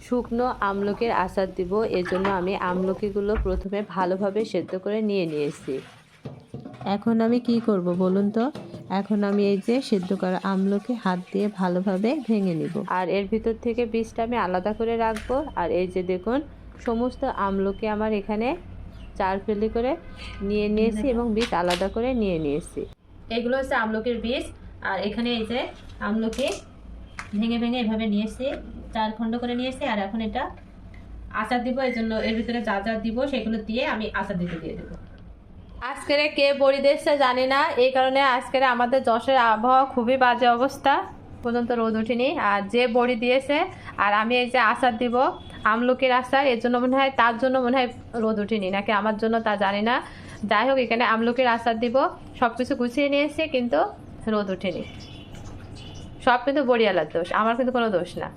শুকনো আমলকির আচার দিব, এজন্য আমি আমলকিগুলো প্রথমে ভালোভাবে সেদ্ধ করে নিয়েছি। এখন আমি কি করব বলুন তো? এখন আমি এই যে সেদ্ধ করা আমলকি হাত দিয়ে ভালোভাবে ভেঙে নিব, আর এর ভিতর থেকে বীজটা আমি আলাদা করে রাখবো। আর এই যে দেখুন, সমস্ত আমলকি আমার এখানে 4 ফালি করে নিয়েছি এবং বীজ আলাদা করে নিয়েছি। এগুলো হচ্ছে আমলকির বীজ। আর এখানে এই যে আমলকি ভেঙে ভেঙে এভাবে নিয়েছি, 4 খণ্ড করে নিয়েছি। আর এখন এটা আচার দিব, এই জন্য এর ভিতরে যা যা দিব সেগুলো দিয়ে আমি আচার দিয়ে দেবো। আজকের কে বড়ি দিচ্ছে জানি না, এই কারণে আজকের আমাদের যশোরের আবহাওয়া খুবই বাজে অবস্থা, পর্যন্ত রোদ ওঠেনি। আর যে বড়ি দিয়েছে আর আমি এই যে আচার দিব আমলকির আচার, এর জন্য মনে হয় তার জন্য মনে হয় রোদ ওঠেনি, নাকি আমার জন্য তা জানি না। যাই হোক, এখানে আমলকির আচার দিব, সব কিছু গুছিয়ে নিয়েছে কিন্তু রোদ ওঠেনি। সব কিন্তু বড়িয়ালার দোষ, আমার কিন্তু কোনো দোষ না।